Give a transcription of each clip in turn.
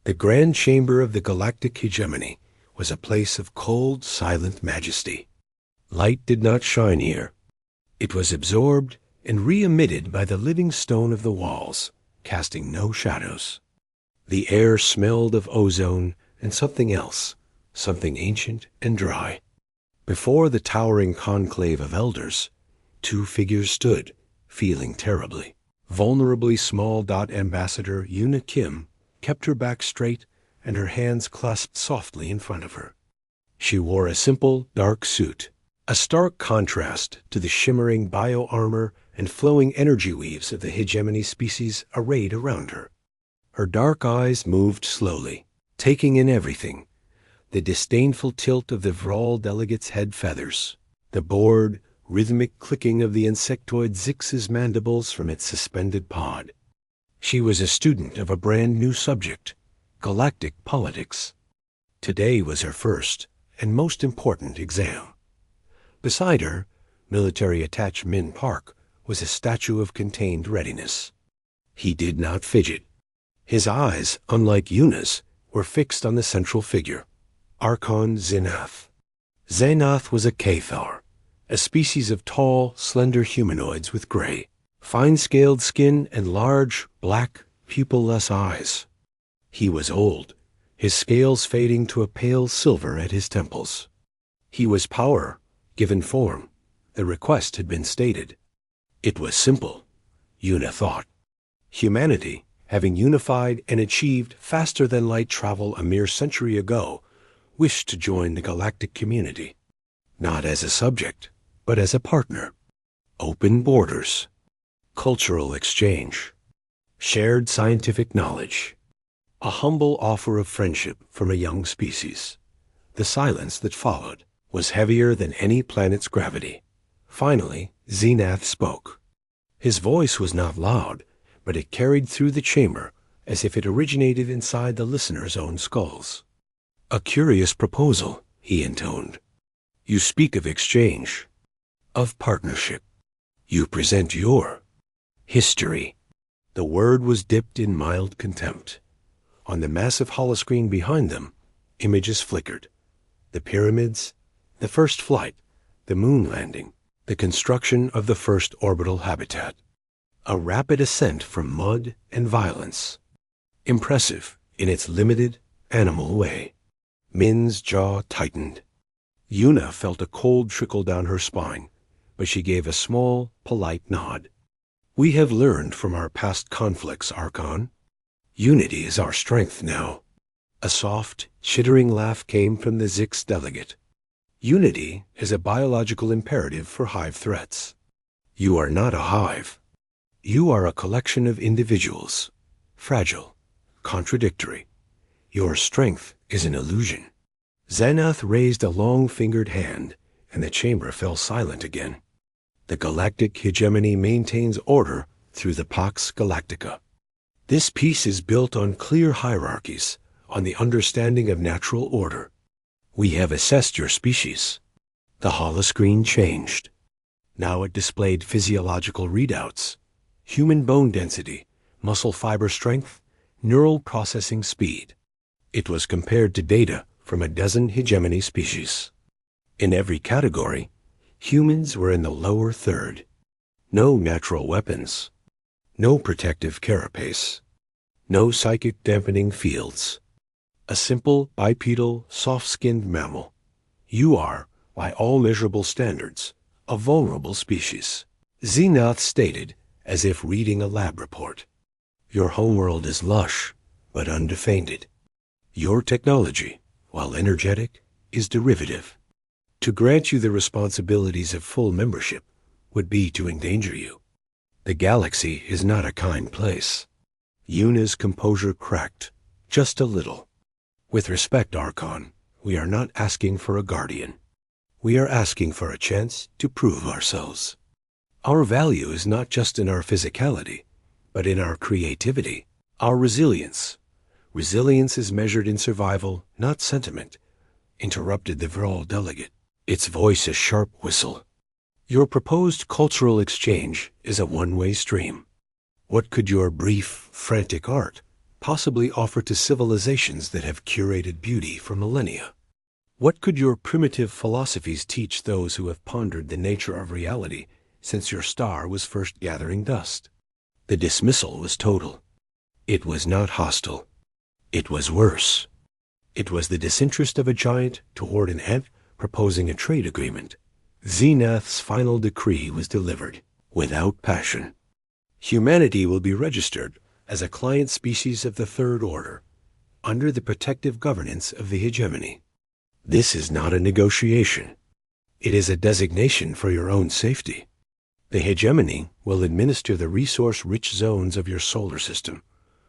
The grand chamber of the galactic hegemony was a place of cold, silent majesty. Light did not shine here. It was absorbed and re-emitted by the living stone of the walls, casting no shadows. The air smelled of ozone and something else, something ancient and dry. Before the towering conclave of elders, two figures stood, feeling terribly. Vulnerably small Ambassador Yuna Kim kept her back straight and her hands clasped softly in front of her. She wore a simple, dark suit, a stark contrast to the shimmering bio-armor and flowing energy weaves of the hegemony species arrayed around her. Her dark eyes moved slowly, taking in everything: the disdainful tilt of the Vral delegate's head feathers, the bored, rhythmic clicking of the insectoid Zix's mandibles from its suspended pod. She was a student of a brand new subject, galactic politics. Today was her first and most important exam. Beside her, military-attached Min Park was a statue of contained readiness. He did not fidget. His eyes, unlike Yuna's, were fixed on the central figure, Archon Xenath. Xenath was a Cathar, a species of tall, slender humanoids with gray, fine-scaled skin and large, black, pupil-less eyes. He was old, his scales fading to a pale silver at his temples. He was power, given form. The request had been stated. It was simple, Yuna thought. Humanity, having unified and achieved faster-than-light travel a mere century ago, wished to join the galactic community, not as a subject, but as a partner. Open borders, cultural exchange, shared scientific knowledge, a humble offer of friendship from a young species. The silence that followed was heavier than any planet's gravity. Finally, Xenath spoke. His voice was not loud, but it carried through the chamber as if it originated inside the listeners' own skulls. "A curious proposal," he intoned. "You speak of exchange, of partnership. You present your history." The word was dipped in mild contempt. On the massive holoscreen behind them, images flickered. The pyramids, the first flight, the moon landing, the construction of the first orbital habitat. A rapid ascent from mud and violence. Impressive in its limited, animal way. Min's jaw tightened. Yuna felt a cold trickle down her spine, but she gave a small, polite nod. "We have learned from our past conflicts, Archon. Unity is our strength now." A soft, chittering laugh came from the Zix delegate. "Unity is a biological imperative for hive threats. You are not a hive. You are a collection of individuals, fragile, contradictory. Your strength is an illusion." Xenath raised a long-fingered hand, and the chamber fell silent again. The galactic hegemony maintains order through the Pax Galactica. This peace is built on clear hierarchies, on the understanding of natural order. We have assessed your species. The holoscreen changed. Now it displayed physiological readouts: human bone density, muscle fiber strength, neural processing speed. It was compared to data from a dozen hegemony species. In every category, humans were in the lower third. No natural weapons, no protective carapace, no psychic dampening fields. A simple, bipedal, soft-skinned mammal. You are, by all measurable standards, a vulnerable species. Xenath stated, as if reading a lab report. Your homeworld is lush, but undefended. Your technology, while energetic, is derivative. To grant you the responsibilities of full membership would be to endanger you. The galaxy is not a kind place. Yuna's composure cracked, just a little. With respect, Archon, we are not asking for a guardian. We are asking for a chance to prove ourselves. Our value is not just in our physicality, but in our creativity, our resilience. Resilience is measured in survival, not sentiment, interrupted the Vral delegate, its voice a sharp whistle. Your proposed cultural exchange is a one-way stream. What could your brief, frantic art possibly offer to civilizations that have curated beauty for millennia? What could your primitive philosophies teach those who have pondered the nature of reality since your star was first gathering dust? The dismissal was total. It was not hostile. It was worse. It was the disinterest of a giant toward an ant proposing a trade agreement. Xenath's final decree was delivered without passion. Humanity will be registered as a client species of the third order, under the protective governance of the hegemony. This is not a negotiation. It is a designation for your own safety. The hegemony will administer the resource-rich zones of your solar system,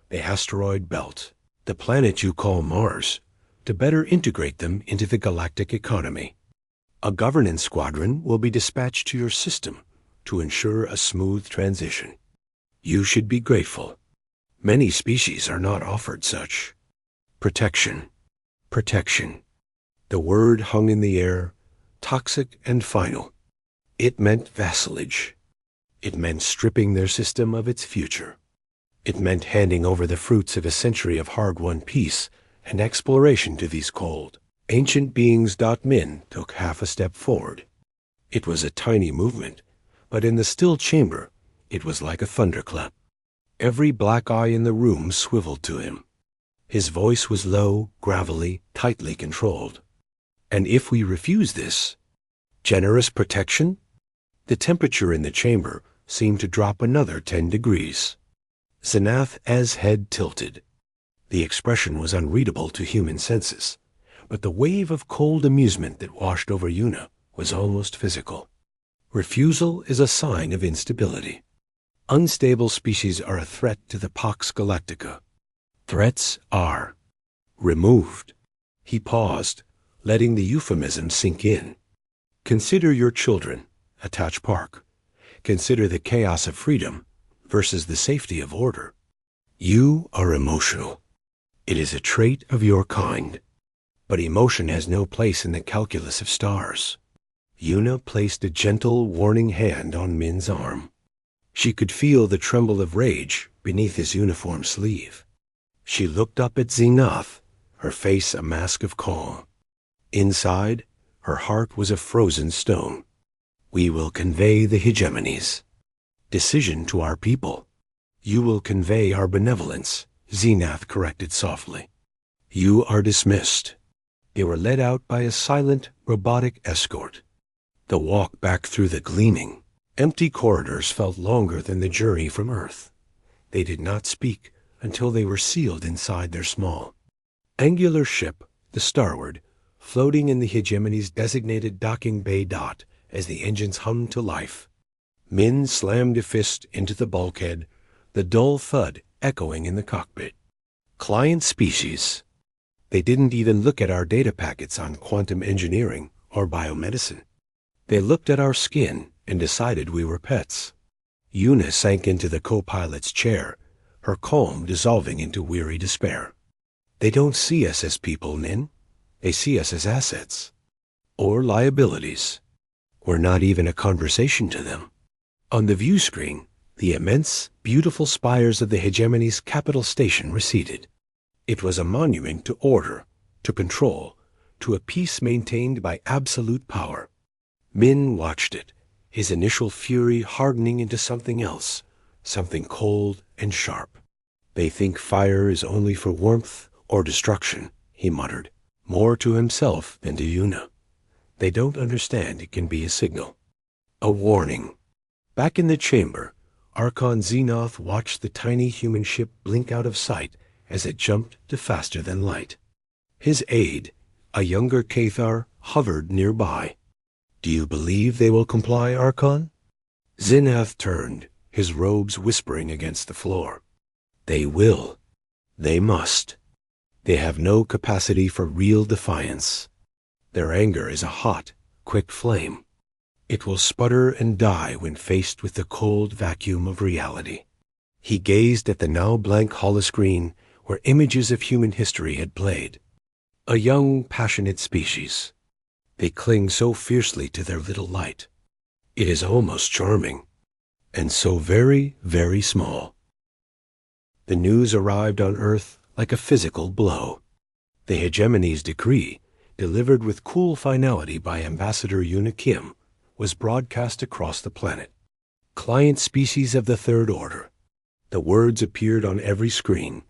the asteroid belt, the planet you call Mars, to better integrate them into the galactic economy. A governance squadron will be dispatched to your system to ensure a smooth transition. You should be grateful. Many species are not offered such. Protection. Protection. The word hung in the air, toxic and final. It meant vassalage. It meant stripping their system of its future. It meant handing over the fruits of a century of hard-won peace and exploration to these cold, ancient beings. Min took half a step forward. It was a tiny movement, but in the still chamber, it was like a thunderclap. Every black eye in the room swiveled to him. His voice was low, gravelly, tightly controlled. And if we refuse this, generous protection? The temperature in the chamber seemed to drop another 10 degrees. Xenath's head tilted. The expression was unreadable to human senses, but the wave of cold amusement that washed over Una was almost physical. Refusal is a sign of instability. Unstable species are a threat to the Pax Galactica. Threats are removed. He paused, letting the euphemism sink in. Consider your children, Attach Park. Consider the chaos of freedom versus the safety of order. You are emotional. It is a trait of your kind. But emotion has no place in the calculus of stars. Una placed a gentle, warning hand on Min's arm. She could feel the tremble of rage beneath his uniform sleeve. She looked up at Xenath, her face a mask of calm. Inside, her heart was a frozen stone. We will convey the hegemony's decision to our people. You will convey our benevolence, Xenath corrected softly. You are dismissed. They were led out by a silent, robotic escort. The walk back through the gleaming, empty corridors felt longer than the journey from Earth. They did not speak until they were sealed inside their small, angular ship, the Starward, floating in the hegemony's designated docking bay dot as the engines hummed to life. Min slammed a fist into the bulkhead, the dull thud echoing in the cockpit. Client species. They didn't even look at our data packets on quantum engineering or biomedicine. They looked at our skin and decided we were pets. Una sank into the co-pilot's chair, her calm dissolving into weary despair. They don't see us as people, Min. They see us as assets. Or liabilities. We're not even a conversation to them. On the view screen, the immense, beautiful spires of the hegemony's capital station receded. It was a monument to order, to control, to a peace maintained by absolute power. Min watched it, his initial fury hardening into something else, something cold and sharp. They think fire is only for warmth or destruction, he muttered, more to himself than to Una. They don't understand it can be a signal. A warning. Back in the chamber, Archon Xenath watched the tiny human ship blink out of sight as it jumped to faster than light. His aide, a younger Cathar, hovered nearby. Do you believe they will comply, Archon? Xenath turned, his robes whispering against the floor. They will. They must. They have no capacity for real defiance. Their anger is a hot, quick flame. It will sputter and die when faced with the cold vacuum of reality. He gazed at the now blank holoscreen where images of human history had played. A young, passionate species. They cling so fiercely to their little light. It is almost charming. And so very, very small. The news arrived on Earth like a physical blow. The hegemony's decree, delivered with cool finality by Ambassador Una Kim, was broadcast across the planet. Client species of the Third Order. The words appeared on every screen,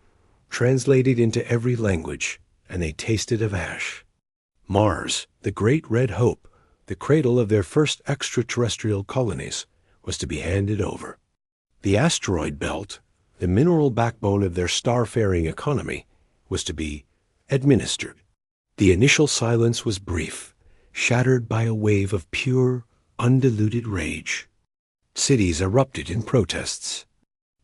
translated into every language, and they tasted of ash. Mars, the great red hope, the cradle of their first extraterrestrial colonies, was to be handed over. The asteroid belt, the mineral backbone of their star-faring economy, was to be administered. The initial silence was brief, shattered by a wave of pure, undiluted rage. Cities erupted in protests.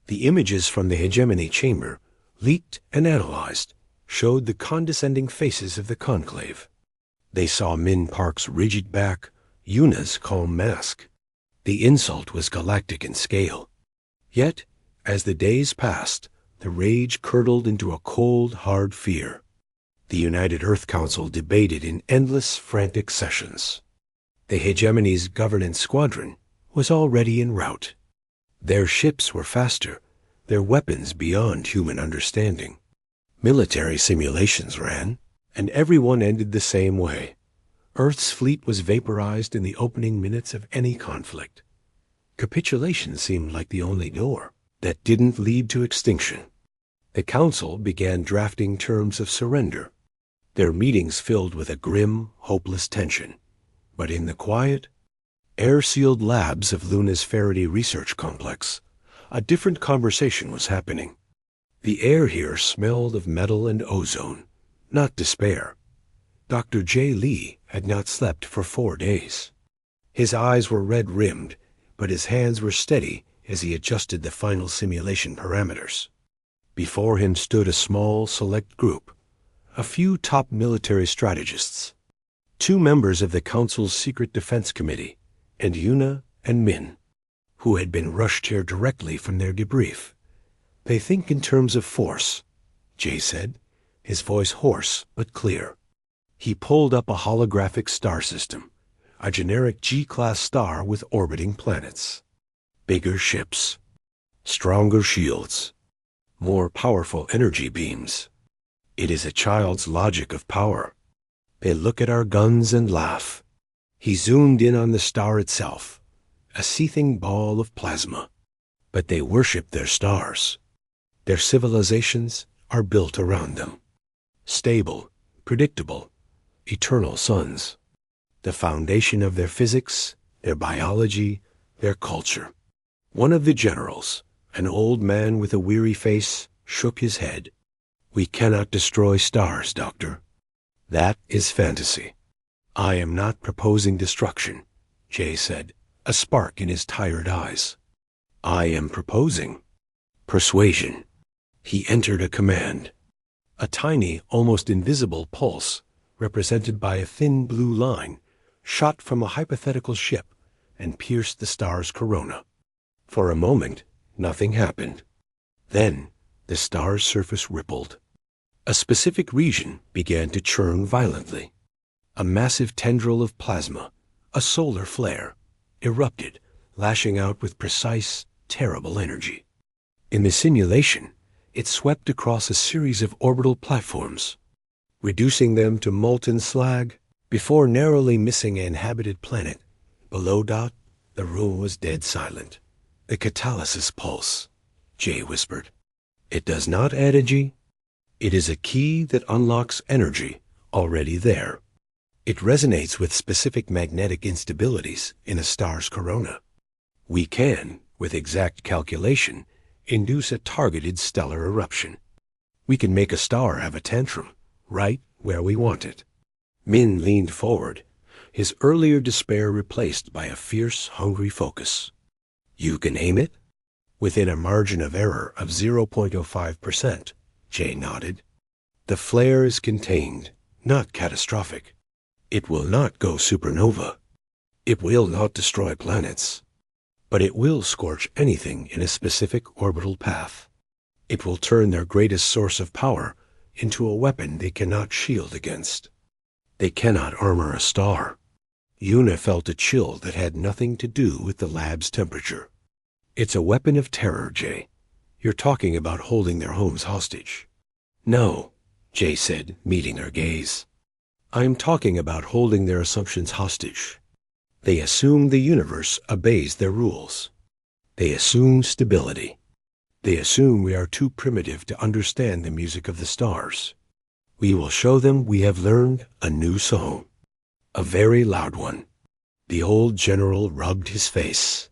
The images from the hegemony chamber, leaked and analyzed, showed the condescending faces of the conclave. They saw Min Park's rigid back, Yuna's calm mask. The insult was galactic in scale. Yet, as the days passed, the rage curdled into a cold, hard fear. The United Earth Council debated in endless, frantic sessions. The hegemony's governance squadron was already en route. Their ships were faster, their weapons beyond human understanding. Military simulations ran, and everyone ended the same way. Earth's fleet was vaporized in the opening minutes of any conflict. Capitulation seemed like the only door that didn't lead to extinction. The Council began drafting terms of surrender, their meetings filled with a grim, hopeless tension. But in the quiet, air-sealed labs of Luna's Faraday Research Complex, a different conversation was happening. The air here smelled of metal and ozone, not despair. Dr. J. Lee had not slept for 4 days. His eyes were red-rimmed, but his hands were steady as he adjusted the final simulation parameters. Before him stood a small, select group, a few top military strategists, 2 members of the Council's Secret Defense Committee, and Una and Min, who had been rushed here directly from their debrief. They think in terms of force, Jay said, his voice hoarse but clear. He pulled up a holographic star system, a generic G-class star with orbiting planets. Bigger ships, stronger shields, more powerful energy beams. It is a child's logic of power. They look at our guns and laugh. He zoomed in on the star itself, a seething ball of plasma. But they worship their stars. Their civilizations are built around them. Stable, predictable, eternal suns. The foundation of their physics, their biology, their culture. One of the generals, an old man with a weary face, shook his head. We cannot destroy stars, Doctor. That is fantasy. I am not proposing destruction, Jay said, a spark in his tired eyes. I am proposing persuasion. He entered a command. A tiny, almost invisible pulse, represented by a thin blue line, shot from a hypothetical ship and pierced the star's corona. For a moment, nothing happened. Then, the star's surface rippled. A specific region began to churn violently. A massive tendril of plasma, a solar flare, erupted, lashing out with precise, terrible energy. In the simulation, it swept across a series of orbital platforms, reducing them to molten slag before narrowly missing an inhabited planet. Below Dot, the room was dead silent. The catalysis pulse, Jay whispered. It does not add energy. It is a key that unlocks energy already there. It resonates with specific magnetic instabilities in a star's corona. We can, with exact calculation, induce a targeted stellar eruption. We can make a star have a tantrum, right where we want it. Min leaned forward, his earlier despair replaced by a fierce, hungry focus. You can aim it? Within a margin of error of 0.05%, Jay nodded. The flare is contained, not catastrophic. It will not go supernova. It will not destroy planets. But it will scorch anything in a specific orbital path. It will turn their greatest source of power into a weapon they cannot shield against. They cannot armor a star. Una felt a chill that had nothing to do with the lab's temperature. It's a weapon of terror, Jay. You're talking about holding their homes hostage. No, Jay said, meeting her gaze. I'm talking about holding their assumptions hostage. They assume the universe obeys their rules. They assume stability. They assume we are too primitive to understand the music of the stars. We will show them we have learned a new song, a very loud one. The old general rubbed his face.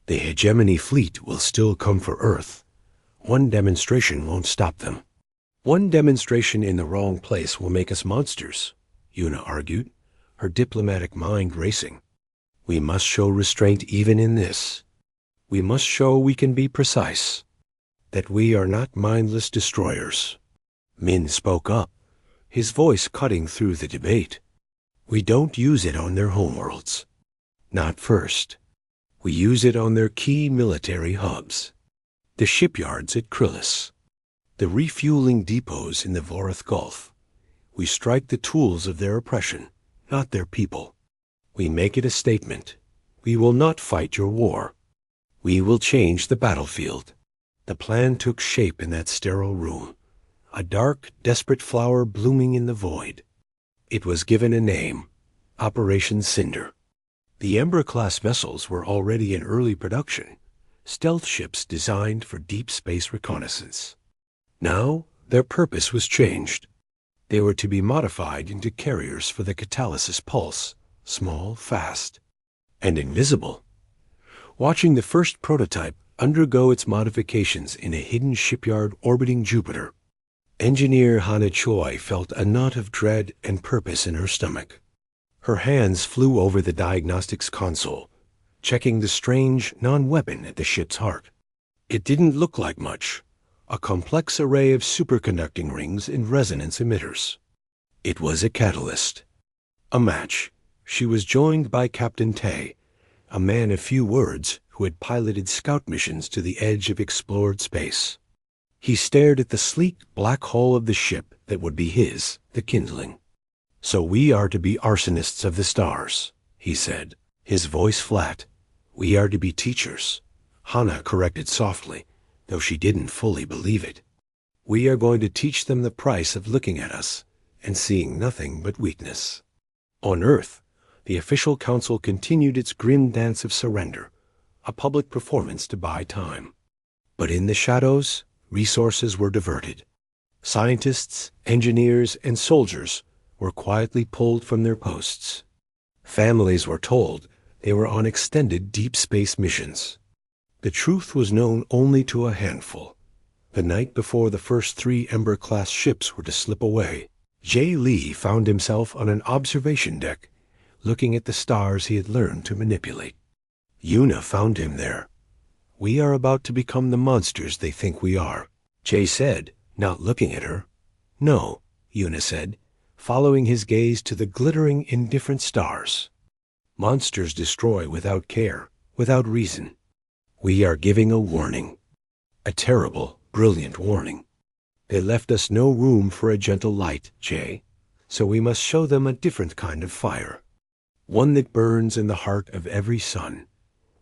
The hegemony fleet will still come for Earth. One demonstration won't stop them. One demonstration in the wrong place will make us monsters, Una argued, her diplomatic mind racing. We must show restraint even in this. We must show we can be precise, that we are not mindless destroyers. Min spoke up, his voice cutting through the debate. We don't use it on their homeworlds. Not first. We use it on their key military hubs. The shipyards at Krillis. The refueling depots in the Vorath Gulf. We strike the tools of their oppression, not their people. We make it a statement. We will not fight your war. We will change the battlefield. The plan took shape in that sterile room, a dark, desperate flower blooming in the void. It was given a name, Operation Cinder. The Ember-class vessels were already in early production, stealth ships designed for deep space reconnaissance. Now, their purpose was changed. They were to be modified into carriers for the catalysis pulse, small, fast, and invisible. Watching the first prototype undergo its modifications in a hidden shipyard orbiting Jupiter, Engineer Hana Choi felt a knot of dread and purpose in her stomach. Her hands flew over the diagnostics console, checking the strange non-weapon at the ship's heart. It didn't look like much, a complex array of superconducting rings and resonance emitters. It was a catalyst. A match. She was joined by Captain Tay, a man of few words who had piloted scout missions to the edge of explored space. He stared at the sleek black hull of the ship that would be his, the Kindling. So we are to be arsonists of the stars, he said, his voice flat. We are to be teachers, Hana corrected softly, though she didn't fully believe it. We are going to teach them the price of looking at us and seeing nothing but weakness. On Earth, the official council continued its grim dance of surrender, a public performance to buy time. But in the shadows, resources were diverted. Scientists, engineers, and soldiers were quietly pulled from their posts. Families were told they were on extended deep space missions. The truth was known only to a handful. The night before the first 3 Ember-class ships were to slip away, Jay Lee found himself on an observation deck, looking at the stars he had learned to manipulate. Una found him there. We are about to become the monsters they think we are, Jay said, not looking at her. No, Una said, following his gaze to the glittering, indifferent stars. Monsters destroy without care, without reason. We are giving a warning. A terrible, brilliant warning. They left us no room for a gentle light, Jay, so we must show them a different kind of fire. One that burns in the heart of every sun,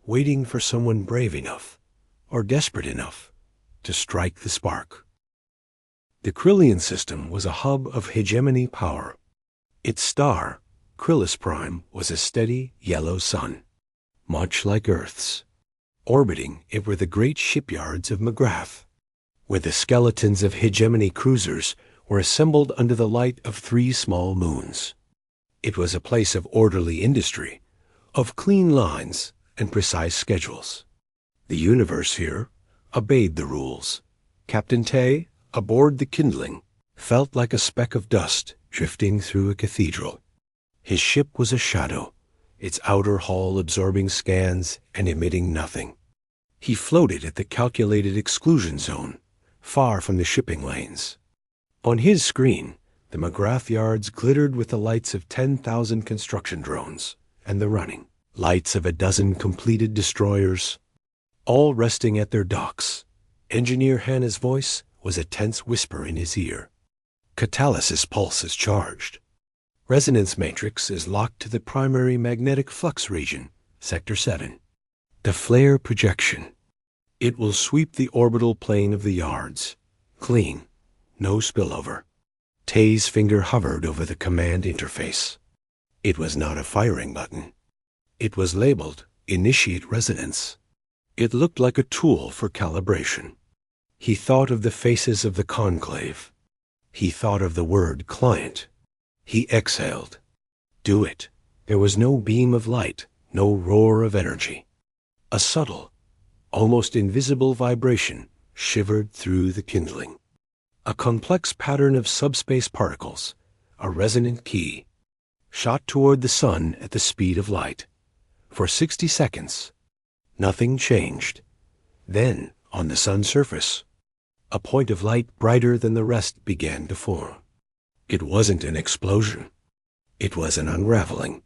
waiting for someone brave enough, or desperate enough, to strike the spark. The Krillian system was a hub of hegemony power. Its star, Krillis Prime, was a steady yellow sun, much like Earth's. Orbiting it were the great shipyards of McGrath, where the skeletons of hegemony cruisers were assembled under the light of 3 small moons. It was a place of orderly industry, of clean lines and precise schedules. The universe here obeyed the rules. Captain Tay, aboard the Kindling, felt like a speck of dust drifting through a cathedral. His ship was a shadow, its outer hull absorbing scans and emitting nothing. He floated at the calculated exclusion zone, far from the shipping lanes. On his screen, the McGrath yards glittered with the lights of 10,000 construction drones and the running lights of a dozen completed destroyers, all resting at their docks. Engineer Hannah's voice was a tense whisper in his ear. Catalysis pulse is charged. Resonance matrix is locked to the primary magnetic flux region, Sector 7. The flare projection. It will sweep the orbital plane of the yards. Clean. No spillover. Tay's finger hovered over the command interface. It was not a firing button. It was labeled Initiate Resonance. It looked like a tool for calibration. He thought of the faces of the conclave. He thought of the word client. He exhaled. Do it. There was no beam of light, no roar of energy. A subtle, almost invisible vibration shivered through the kindling. A complex pattern of subspace particles, a resonant key, shot toward the sun at the speed of light. For 60 seconds, nothing changed. Then, on the sun's surface, a point of light brighter than the rest began to form. It wasn't an explosion. It was an unraveling.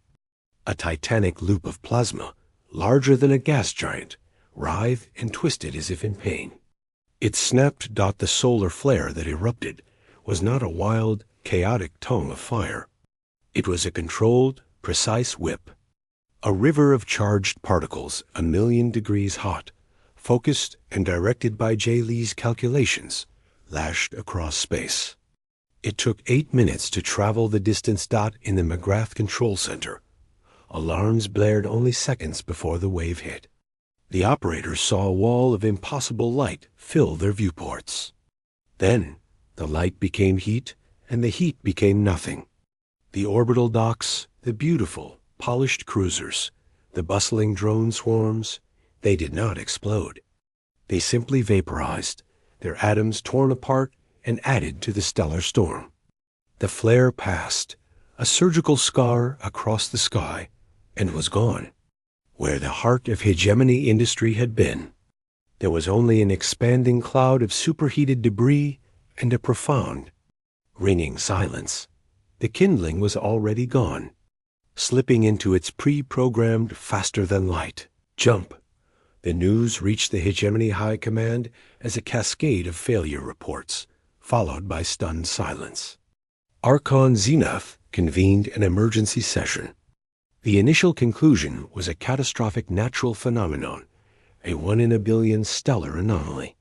A titanic loop of plasma, larger than a gas giant, writhed and twisted as if in pain. It snapped. The solar flare that erupted was not a wild, chaotic tongue of fire. It was a controlled, precise whip. A river of charged particles 1,000,000 degrees hot, focused and directed by J. Lee's calculations, lashed across space. It took 8 minutes to travel the distance. In the McGrath Control Center, alarms blared only seconds before the wave hit. The operators saw a wall of impossible light fill their viewports. Then the light became heat, and the heat became nothing. The orbital docks, the beautiful, polished cruisers, the bustling drone swarms, they did not explode. They simply vaporized, their atoms torn apart and added to the stellar storm. The flare passed, a surgical scar across the sky, and was gone. Where the heart of hegemony industry had been, there was only an expanding cloud of superheated debris and a profound, ringing silence. The kindling was already gone, slipping into its pre-programmed faster-than-light jump. The news reached the hegemony high command as a cascade of failure reports, followed by stunned silence. Archon Zenith convened an emergency session. The initial conclusion was a catastrophic natural phenomenon, a 1 in a billion stellar anomaly.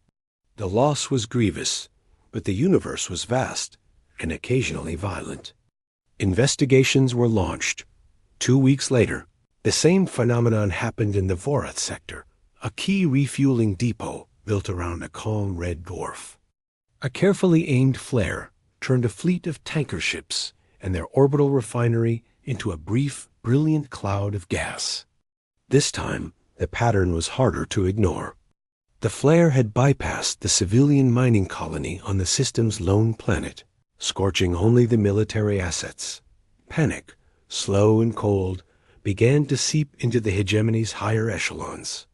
The loss was grievous, but the universe was vast and occasionally violent. Investigations were launched. 2 weeks later, the same phenomenon happened in the Vorath sector, a key refueling depot built around a calm red dwarf. A carefully aimed flare turned a fleet of tanker ships and their orbital refinery into a brief, brilliant cloud of gas. This time, the pattern was harder to ignore. The flare had bypassed the civilian mining colony on the system's lone planet, scorching only the military assets. Panic, slow and cold, began to seep into the hegemony's higher echelons.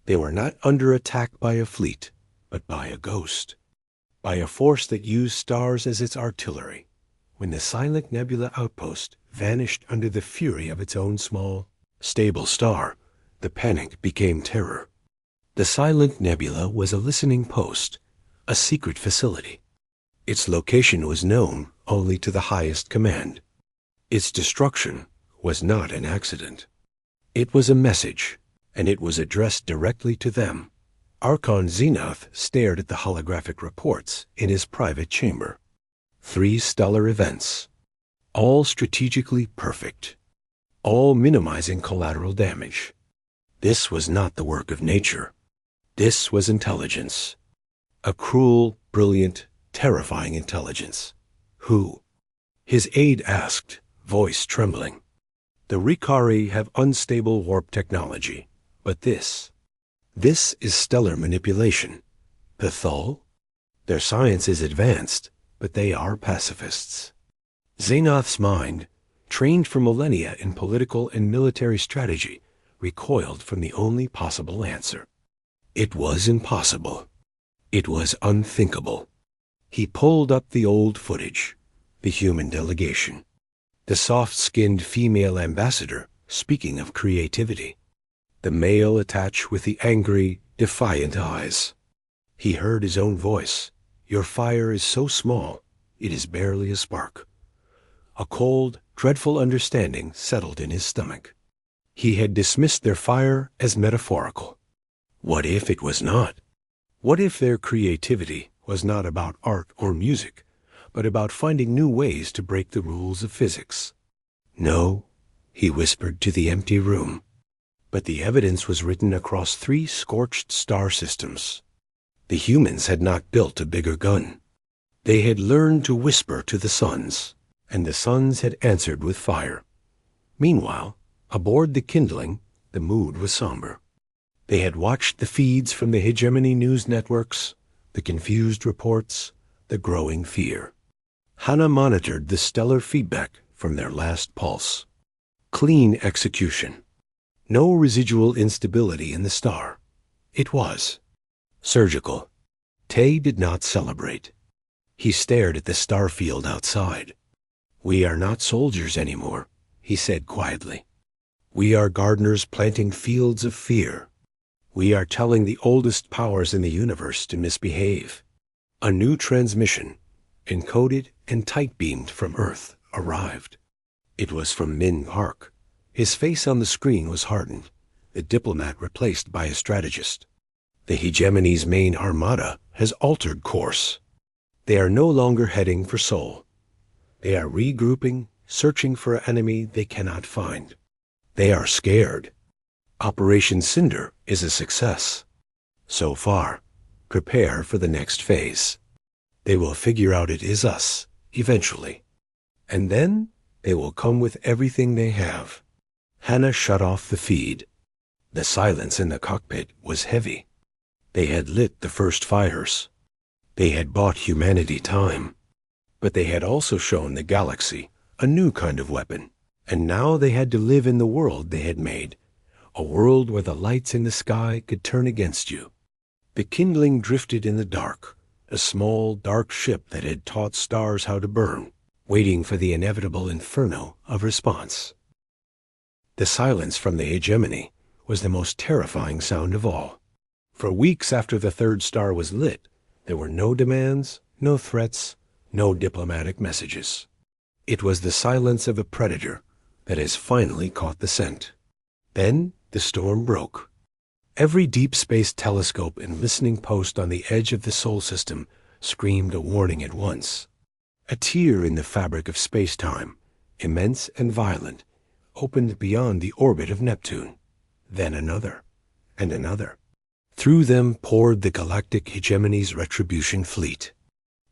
They were not under attack by a fleet, but by a ghost, by a force that used stars as its artillery. When the silent nebula outpost vanished under the fury of its own small, stable star, the panic became terror. The silent nebula was a listening post, a secret facility. Its location was known only to the highest command. Its destruction was not an accident. It was a message, and it was addressed directly to them. Archon Zenith stared at the holographic reports in his private chamber. 3 stellar events, all strategically perfect, all minimizing collateral damage. This was not the work of nature. This was intelligence. A cruel, brilliant, terrifying intelligence. Who? His aide asked, voice trembling. The Ricari have unstable warp technology, but this is stellar manipulation. The Thul? Their science is advanced, but they are pacifists. Zenith's mind, trained for millennia in political and military strategy, recoiled from the only possible answer. It was impossible. It was unthinkable. He pulled up the old footage, the human delegation, the soft-skinned female ambassador speaking of creativity, the male attached with the angry, defiant eyes. He heard his own voice. Your fire is so small, it is barely a spark. A cold, dreadful understanding settled in his stomach. He had dismissed their fire as metaphorical. What if it was not? What if their creativity was not about art or music, but about finding new ways to break the rules of physics? No, he whispered to the empty room. But the evidence was written across 3 scorched star systems. The humans had not built a bigger gun. They had learned to whisper to the suns, and the suns had answered with fire. Meanwhile, aboard the Kindling, the mood was somber. They had watched the feeds from the hegemony news networks, the confused reports, the growing fear. Hannah monitored the stellar feedback from their last pulse. Clean execution. No residual instability in the star. It was surgical. Tay did not celebrate. He stared at the star field outside. "We are not soldiers anymore," he said quietly. "We are gardeners planting fields of fear. We are telling the oldest powers in the universe to misbehave." A new transmission, encoded and tight-beamed from Earth, arrived. It was from Min Park. His face on the screen was hardened, the diplomat replaced by a strategist. The hegemony's main armada has altered course. They are no longer heading for Seoul. They are regrouping, searching for an enemy they cannot find. They are scared. Operation Cinder is a success. So far, prepare for the next phase. They will figure out it is us, eventually. And then they will come with everything they have. Hannah shut off the feed. The silence in the cockpit was heavy. They had lit the first fires. They had bought humanity time. But they had also shown the galaxy a new kind of weapon. And now they had to live in the world they had made, a world where the lights in the sky could turn against you. The Kindling drifted in the dark, a small, dark ship that had taught stars how to burn, waiting for the inevitable inferno of response. The silence from the hegemony was the most terrifying sound of all. For weeks after the third star was lit, there were no demands, no threats, no diplomatic messages. It was the silence of a predator that has finally caught the scent. Then the storm broke. Every deep space telescope and listening post on the edge of the Sol system screamed a warning at once. A tear in the fabric of space-time, immense and violent, opened beyond the orbit of Neptune. Then another, and another. Through them poured the Galactic hegemony's retribution fleet.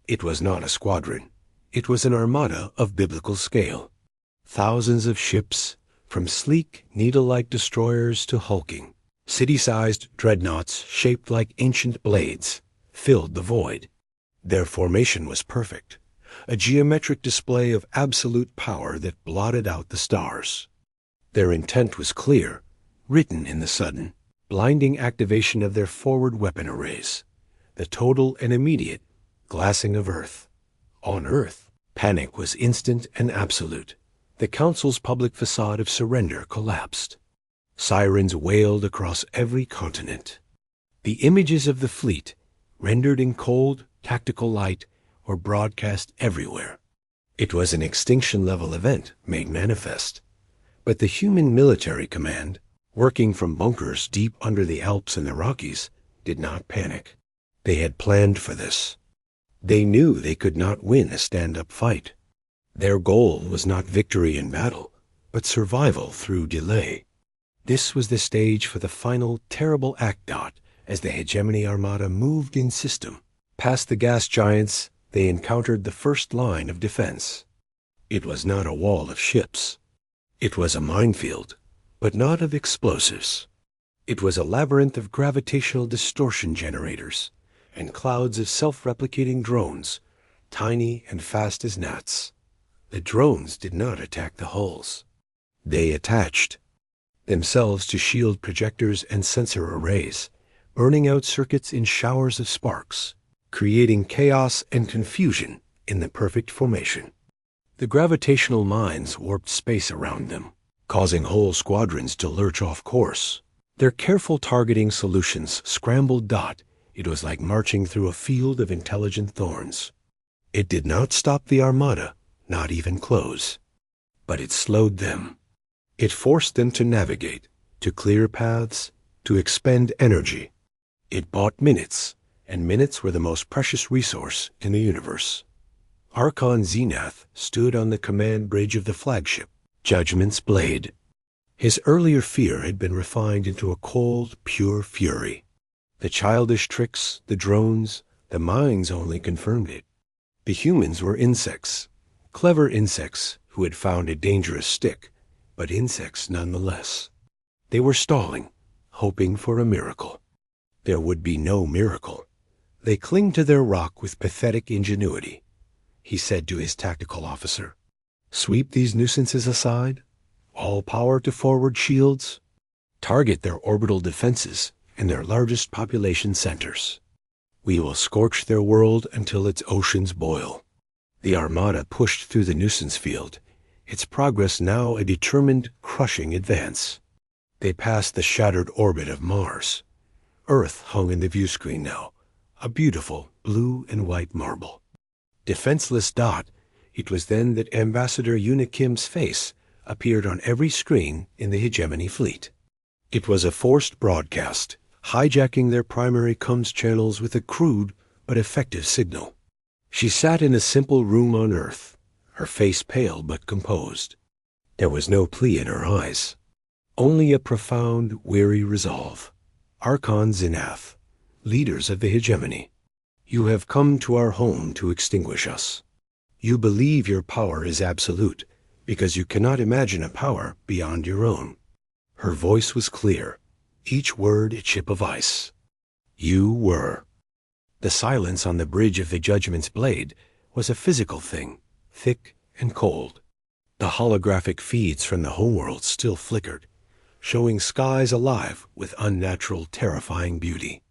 It was not a squadron. It was an armada of biblical scale. Thousands of ships, from sleek, needle-like destroyers to hulking, city-sized dreadnoughts shaped like ancient blades, filled the void. Their formation was perfect, a geometric display of absolute power that blotted out the stars. Their intent was clear, written in the sudden, blinding activation of their forward weapon arrays, the total and immediate glassing of Earth. On Earth, panic was instant and absolute. The Council's public facade of surrender collapsed. Sirens wailed across every continent. The images of the fleet, rendered in cold, tactical light, were broadcast everywhere. It was an extinction-level event made manifest. But the human military command, working from bunkers deep under the Alps and the Rockies, did not panic. They had planned for this. They knew they could not win a stand-up fight. Their goal was not victory in battle, but survival through delay. This was the stage for the final terrible act out as the hegemony armada moved in system. Past the gas giants, they encountered the first line of defense. It was not a wall of ships. It was a minefield, but not of explosives. It was a labyrinth of gravitational distortion generators and clouds of self-replicating drones, tiny and fast as gnats. The drones did not attack the hulls. They attached themselves to shield projectors and sensor arrays, burning out circuits in showers of sparks, creating chaos and confusion in the perfect formation. The gravitational mines warped space around them, causing whole squadrons to lurch off course. Their careful targeting solutions scrambled dot. It was like marching through a field of intelligent thorns. It did not stop the armada, not even close. But it slowed them. It forced them to navigate, to clear paths, to expend energy, It bought minutes, and minutes were the most precious resource in the universe. Archon Zenith stood on the command bridge of the flagship, Judgment's Blade. His earlier fear had been refined into a cold, pure fury. The childish tricks, the drones, the mines only confirmed it. The humans were insects, clever insects who had found a dangerous stick, but insects nonetheless. They were stalling, hoping for a miracle. There would be no miracle. They cling to their rock with pathetic ingenuity. He said to his tactical officer, "Sweep these nuisances aside. All power to forward shields. Target their orbital defenses and their largest population centers. We will scorch their world until its oceans boil." The armada pushed through the nuisance field, its progress now a determined, crushing advance. They passed the shattered orbit of Mars. Earth hung in the viewscreen now, a beautiful blue and white marble. Defenseless dot, it was then that Ambassador Una Kim's face appeared on every screen in the hegemony fleet. It was a forced broadcast, hijacking their primary comms channels with a crude but effective signal. She sat in a simple room on Earth, her face pale but composed. There was no plea in her eyes, only a profound, weary resolve. Archon Zenith, leaders of the hegemony, you have come to our home to extinguish us. You believe your power is absolute because you cannot imagine a power beyond your own. Her voice was clear, each word a chip of ice. You were. The silence on the bridge of the Judgment's Blade was a physical thing, thick and cold. The holographic feeds from the homeworld still flickered, showing skies alive with unnatural, terrifying beauty.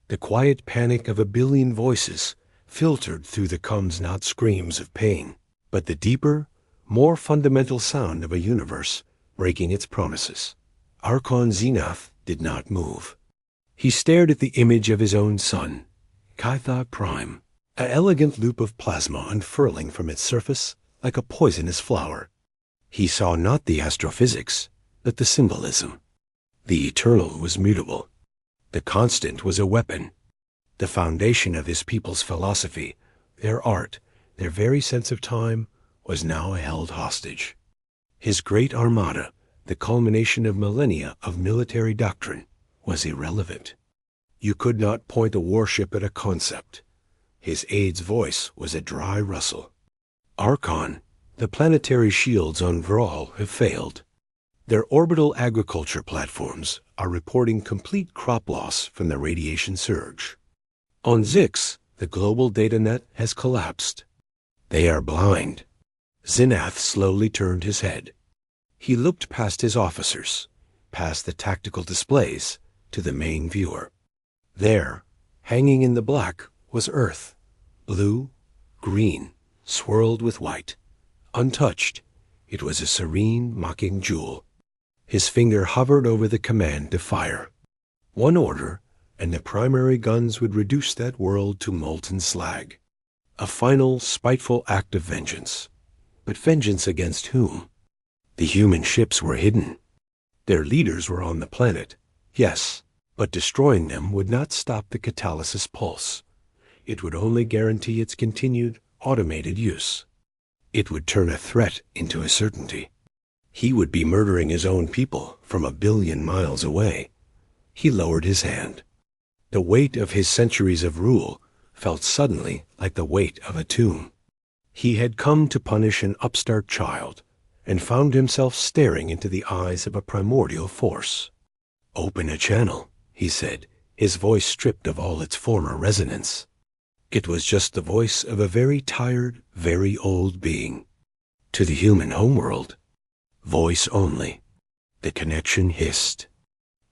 The quiet panic of a billion voices filtered through the comes not screams of pain, but the deeper, more fundamental sound of a universe breaking its promises. Archon Zenith did not move. He stared at the image of his own sun, Kytha Prime, an elegant loop of plasma unfurling from its surface like a poisonous flower. He saw not the astrophysics, but the symbolism. The eternal was mutable. The constant was a weapon. The foundation of his people's philosophy, their art, their very sense of time, was now held hostage. His great armada, the culmination of millennia of military doctrine, was irrelevant. You could not point a warship at a concept. His aide's voice was a dry rustle. Archon, the planetary shields on Vral have failed. Their orbital agriculture platforms are reporting complete crop loss from the radiation surge. On Zix, the global data net has collapsed. They are blind. Zenith slowly turned his head. He looked past his officers, past the tactical displays, to the main viewer. There, hanging in the black, was Earth, blue, green, swirled with white. Untouched, it was a serene, mocking jewel. His finger hovered over the command to fire. One order, and the primary guns would reduce that world to molten slag. A final, spiteful act of vengeance. But vengeance against whom? The human ships were hidden. Their leaders were on the planet, yes, but destroying them would not stop the catalysis pulse. It would only guarantee its continued, automated use. It would turn a threat into a certainty. He would be murdering his own people from 1 billion miles away. He lowered his hand. The weight of his centuries of rule felt suddenly like the weight of a tomb. He had come to punish an upstart child, and found himself staring into the eyes of a primordial force. "Open a channel," he said, his voice stripped of all its former resonance. It was just the voice of a very tired, very old being. To the human homeworld, voice only. The connection hissed.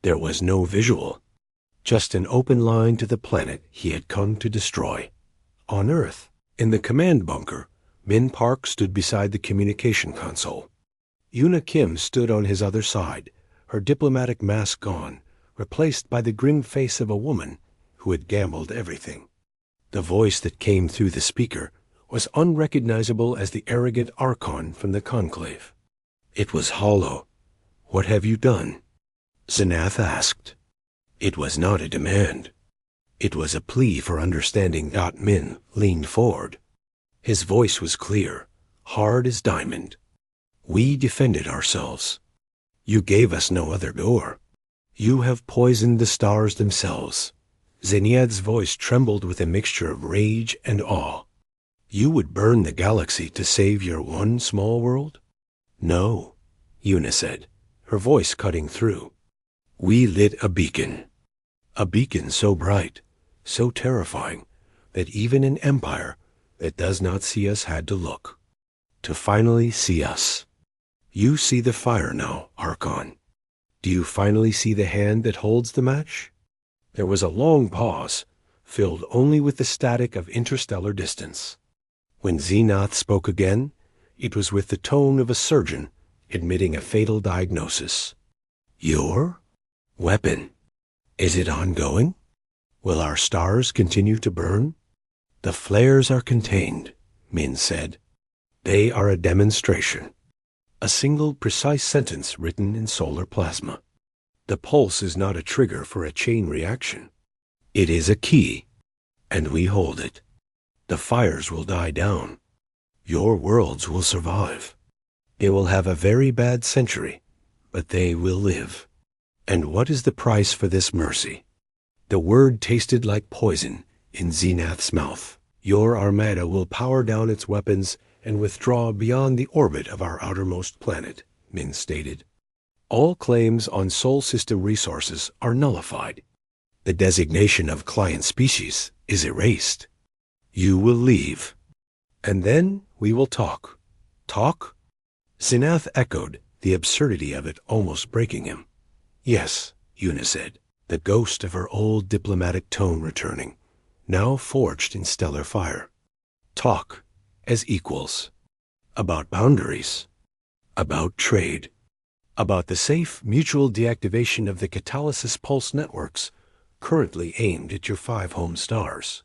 There was no visual, just an open line to the planet he had come to destroy. On Earth, in the command bunker, Min Park stood beside the communication console. Una Kim stood on his other side, her diplomatic mask gone, replaced by the grim face of a woman who had gambled everything. The voice that came through the speaker was unrecognizable as the arrogant Archon from the conclave. It was hollow. "What have you done?" Zenith asked. It was not a demand. It was a plea for understanding. Min leaned forward. His voice was clear, hard as diamond. We defended ourselves. You gave us no other door. You have poisoned the stars themselves. Zenyadd's voice trembled with a mixture of rage and awe. You would burn the galaxy to save your one small world? No, Una said, her voice cutting through. We lit a beacon so bright, so terrifying, that even an empire that does not see us had to look, to finally see us. You see the fire now, Archon. Do you finally see the hand that holds the match? There was a long pause, filled only with the static of interstellar distance. When Xenath spoke again, it was with the tone of a surgeon admitting a fatal diagnosis. Your weapon. Is it ongoing? Will our stars continue to burn? The flares are contained, Min said. They are a demonstration. A single precise sentence written in solar plasma. The pulse is not a trigger for a chain reaction. It is a key, and we hold it. The fires will die down. Your worlds will survive. They will have a very bad century, but they will live. And what is the price for this mercy? The word tasted like poison in Xenath's mouth. Your armada will power down its weapons and withdraw beyond the orbit of our outermost planet, Min stated. All claims on Sol System resources are nullified. The designation of client species is erased. You will leave. And then we will talk. Talk? Xenath echoed, the absurdity of it almost breaking him. Yes, Una said, the ghost of her old diplomatic tone returning, now forged in stellar fire. Talk. As equals, about boundaries, about trade, about the safe mutual deactivation of the catalysis pulse networks currently aimed at your 5 home stars,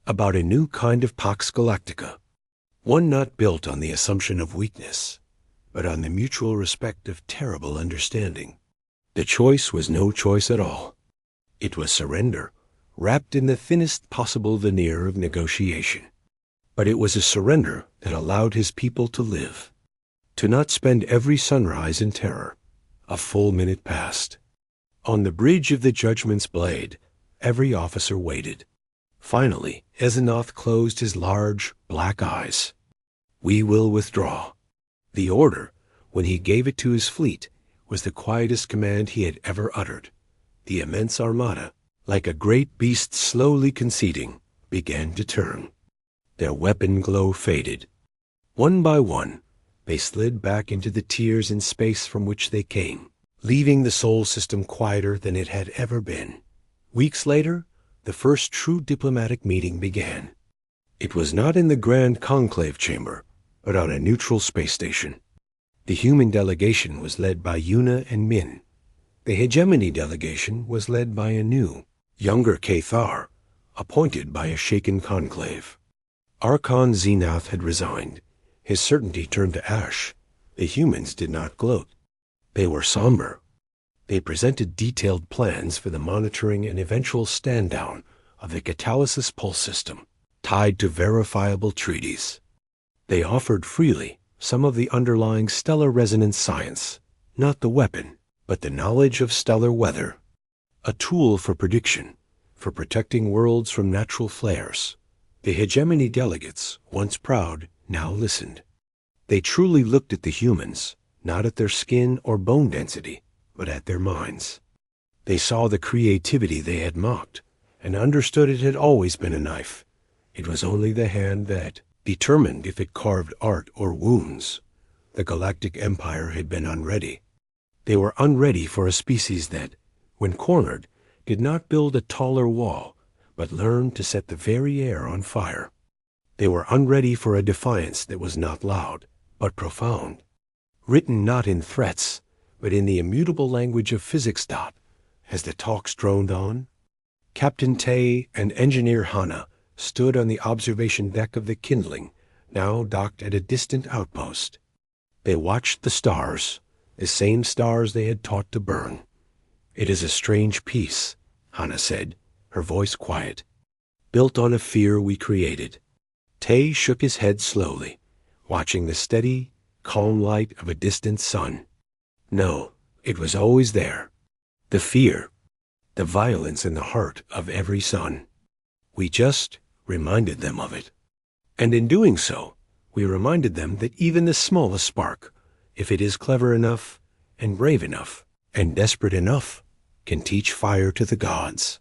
about a new kind of Pax Galactica, one not built on the assumption of weakness, but on the mutual respect of terrible understanding. The choice was no choice at all. It was surrender, wrapped in the thinnest possible veneer of negotiation. But it was a surrender that allowed his people to live, to not spend every sunrise in terror. A full minute passed. On the bridge of the Judgment's Blade, every officer waited. Finally, Xenath closed his large, black eyes. We will withdraw. The order, when he gave it to his fleet, was the quietest command he had ever uttered. The immense armada, like a great beast slowly conceding, began to turn. Their weapon glow faded. One by one, they slid back into the tiers in space from which they came, leaving the Sol System quieter than it had ever been. Weeks later, the first true diplomatic meeting began. It was not in the Grand Conclave Chamber, but on a neutral space station. The human delegation was led by Una and Min. The hegemony delegation was led by a new, younger Cathar, appointed by a shaken conclave. Archon Xenath had resigned. His certainty turned to ash. The humans did not gloat. They were somber. They presented detailed plans for the monitoring and eventual stand-down of the catalysis pulse system, tied to verifiable treaties. They offered freely some of the underlying stellar resonance science, not the weapon, but the knowledge of stellar weather, a tool for prediction, for protecting worlds from natural flares. The hegemony delegates, once proud, now listened. They truly looked at the humans, not at their skin or bone density, but at their minds. They saw the creativity they had mocked, and understood it had always been a knife. It was only the hand that determined if it carved art or wounds. The Galactic Empire had been unready. They were unready for a species that, when cornered, did not build a taller wall, but learned to set the very air on fire. They were unready for a defiance that was not loud, but profound, written not in threats, but in the immutable language of physics. As the talks droned on, Captain Tay and Engineer Hana stood on the observation deck of the Kindling, now docked at a distant outpost. They watched the stars, the same stars they had taught to burn. It is a strange peace, Hana said, her voice quiet. "Built on a fear we created." Tay shook his head slowly, watching the steady, calm light of a distant sun. No, it was always there. The fear, the violence in the heart of every sun. We just reminded them of it. And in doing so, we reminded them that even the smallest spark, if it is clever enough, and brave enough, and desperate enough, can teach fire to the gods.